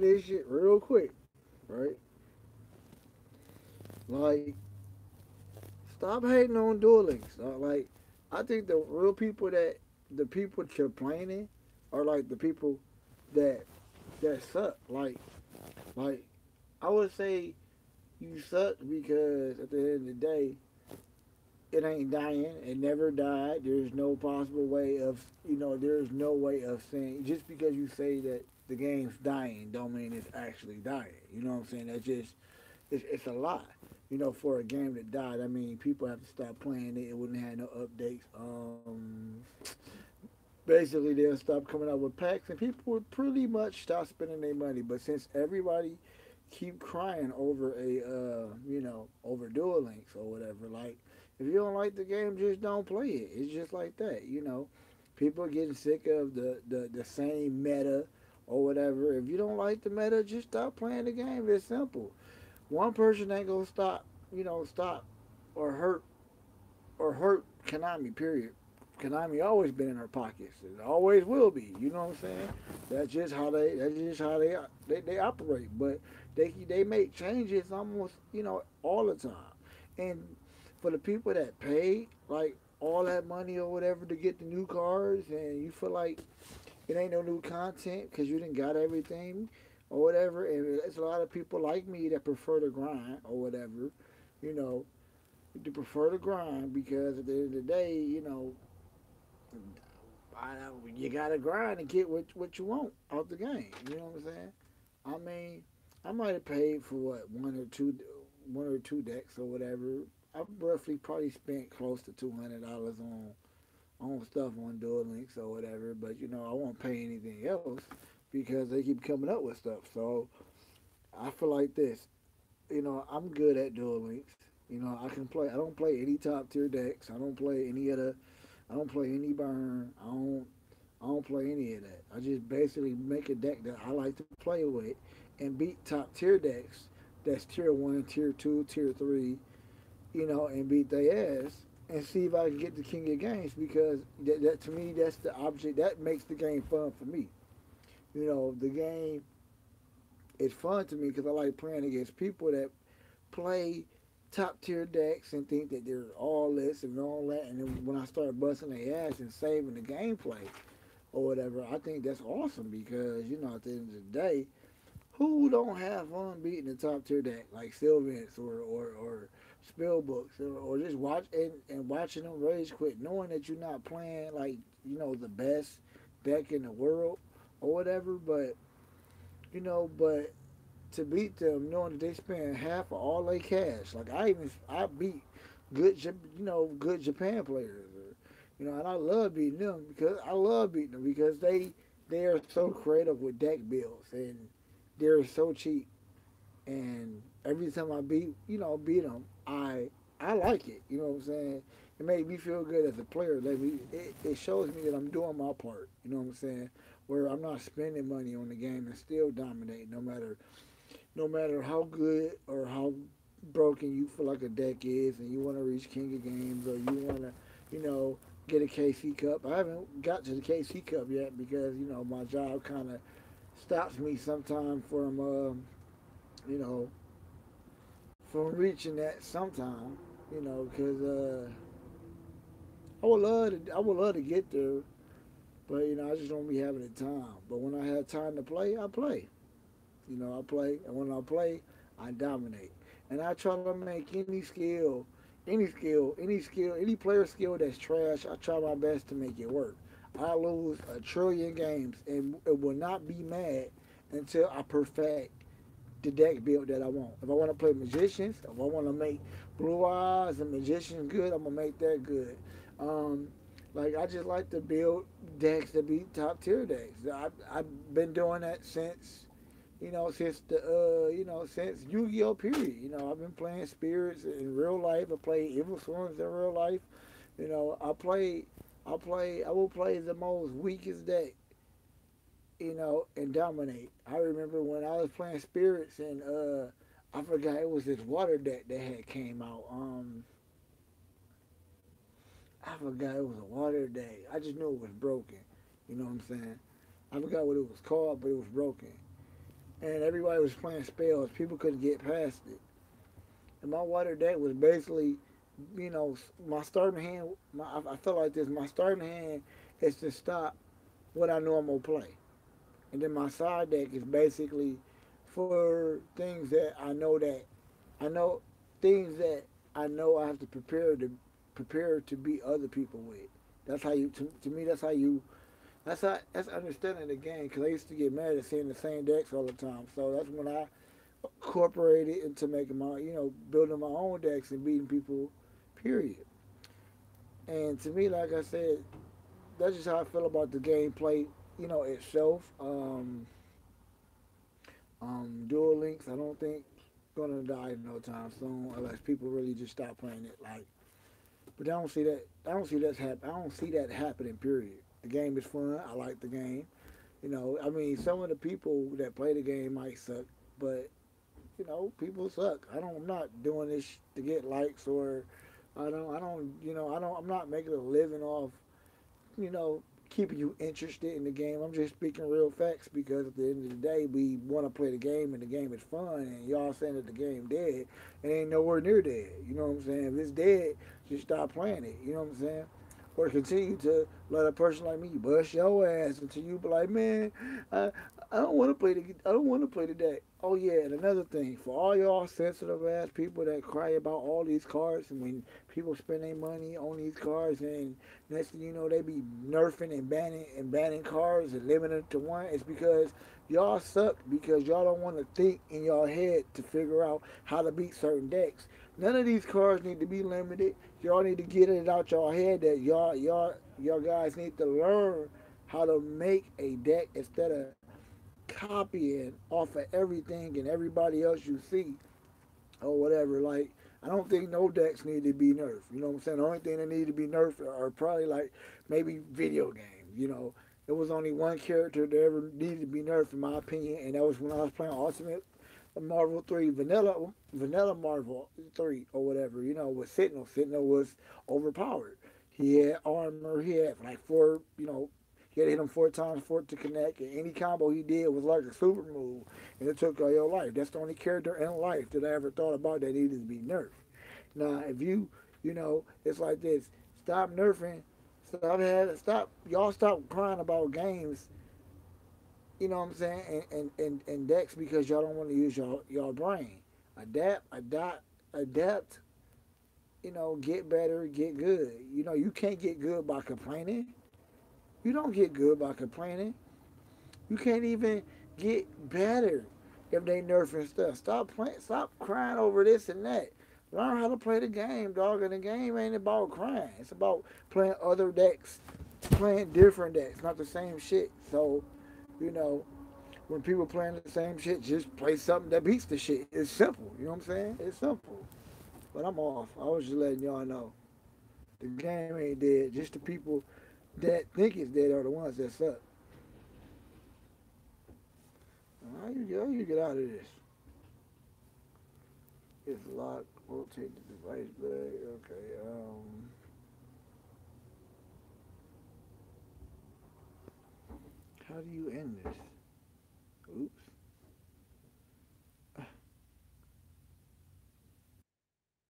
this shit real quick, right? Like, stop hating on Duel Links. Like, I think the people complaining are like the people that suck. Like I would say you suck because at the end of the day, it ain't dying. It never died. There's no possible way of, there's no way of saying, just because you say that the game's dying don't mean it's actually dying. You know what I'm saying? That's just, it's a lie. For a game that died, I mean, people have to stop playing it. It wouldn't have no updates. Basically, they'll stop coming out with packs, and people would pretty much stop spending their money. But since everybody keep crying over over Duel Links or whatever, like, if you don't like the game, just don't play it. It's just like that. People are getting sick of the same meta or whatever. If you don't like the meta, just stop playing the game. It's simple. One person ain't gonna stop or hurt Konami. Period. Konami always been in our pockets. It always will be. You know what I'm saying? That's just how they. That's just how they operate. But they make changes almost all the time. And for the people that pay like all that money or whatever to get the new cars, and you feel like it ain't no new content because you didn't got everything or whatever. And there's a lot of people like me that prefer to grind or whatever. You know, to prefer to grind because at the end of the day, you gotta grind and get what you want out the game. You know what I'm saying? I mean, I might have paid for what one or two decks or whatever. I roughly probably spent close to $200 on stuff on Duel Links or whatever. But I won't pay anything else because they keep coming up with stuff. So I feel like this. I'm good at Duel Links. I can play. I don't play any top tier decks. I don't play any of the. I don't play any burn. I don't play any of that. I just basically make a deck that I like to play with and beat top tier decks. That's tier one, tier two, tier three. And beat their ass and see if I can get the king of games because that to me that's the object that makes the game fun for me. The game is fun to me because I like playing against people that play top tier decks and think that they're all this and all that. And then when I start busting their ass and saving the gameplay or whatever, I think that's awesome because at the end of the day, who don't have fun beating the top tier deck like Sylvans or Spellbooks or just watching them rage quit, knowing that you're not playing like the best deck in the world or whatever, but to beat them, knowing that they spend half of all their cash. Like I beat good Japan players, and I love beating them because they are so creative with deck builds and they're so cheap. And every time I beat them, I like it. You know what I'm saying? It made me feel good as a player. It shows me that I'm doing my part. You know what I'm saying? Where I'm not spending money on the game and still dominate, no matter how good or how broken you feel like a deck is, and you want to reach King of Games or you want to, you know, get a KC Cup. I haven't got to the KC Cup yet because my job kind of stops me sometimes you know, from reaching that sometime. Because I would love to get there, but I just don't be having the time. But when I have time to play, I play. I play, and when I play, I dominate. And I try to make any player skill that's trash. I try my best to make it work. I lose a trillion games and it will not be mad until I perfect the deck build that I want. If I want to play magicians, if I want to make blue eyes and magicians good, I'm gonna make that good. Um, like I just like to build decks that be top tier decks. I've been doing that since Yu-Gi-Oh! Period. I've been playing spirits in real life. I play evil swarms in real life. I will play the most weakest deck, and dominate. I remember when I was playing spirits and I forgot it was this water deck that had came out. I forgot it was a water deck. I just knew it was broken. You know what I'm saying? I forgot what it was called, but it was broken. and everybody was playing spells. People couldn't get past it. And my water deck was basically, my starting hand. I felt like this. My starting hand is to stop what I normally play, and then my side deck is basically for things that I know things that I know I have to prepare to beat other people with. That's how you to me. That's understanding the game because I used to get mad at seeing the same decks all the time. So that's when I incorporated into making my building my own decks and beating people. Period. And to me, like I said, that's just how I feel about the gameplay. Itself. Dual links. I don't think gonna die no time soon unless people really just stop playing it. Like, but I don't see that. I don't see that happen. I don't see that happening. Period. The game is fun. I like the game. I mean, some of the people that play the game might suck, but people suck. I'm not doing this to get likes or I'm not making a living off you know, keeping you interested in the game. I'm just speaking real facts because at the end of the day, we want to play the game and the game is fun. And y'all saying that the game dead, it ain't nowhere near dead. You know what I'm saying? If it's dead, just stop playing it. You know what I'm saying? Or continue to let a person like me bust your ass until you be like, man, I, I don't want to play the I don't want to play the deck. Oh yeah, and another thing for all y'all sensitive ass people that cry about all these cards and when people spend their money on these cards and next thing you know they be nerfing and banning cards and limiting it to one. It's because y'all suck because y'all don't want to think in y'all head to figure out how to beat certain decks. None of these cards need to be limited. Y'all need to get it out your head that y'all guys need to learn how to make a deck instead of copying off of everything and everybody else you see or whatever. Like, I don't think no decks need to be nerfed. You know what I'm saying? The only thing that need to be nerfed are probably like maybe video games. There was only one character that ever needed to be nerfed in my opinion, and that was when I was playing Ultimate Marvel 3, Vanilla Marvel 3 or whatever. With Sentinel. Sentinel was overpowered. He had armor. He had like four. He had to hit him 4 times for it to connect, and any combo he did was like a super move, and it took all your life. That's the only character in life that I ever thought about that needed to be nerfed. Now, if it's like this. Stop nerfing. Y'all stop crying about games. You know what I'm saying? And decks because y'all don't want to use y'all brain. Adapt. Get better, get good. You can't get good by complaining. You don't get good by complaining. You can't even get better if they nerfing stuff. Stop playing. Stop crying over this and that. Learn how to play the game, dog. And the game ain't about crying. It's about playing other decks, playing different decks, not the same shit. So, you know, when people playing the same shit, just play something that beats the shit. It's simple. You know what I'm saying? It's simple. But I'm off. I was just letting y'all know. The game ain't dead. Just the people that think it's dead are the ones that suck. How you get out of this? It's locked. Rotate the device back. Okay. How do you end this?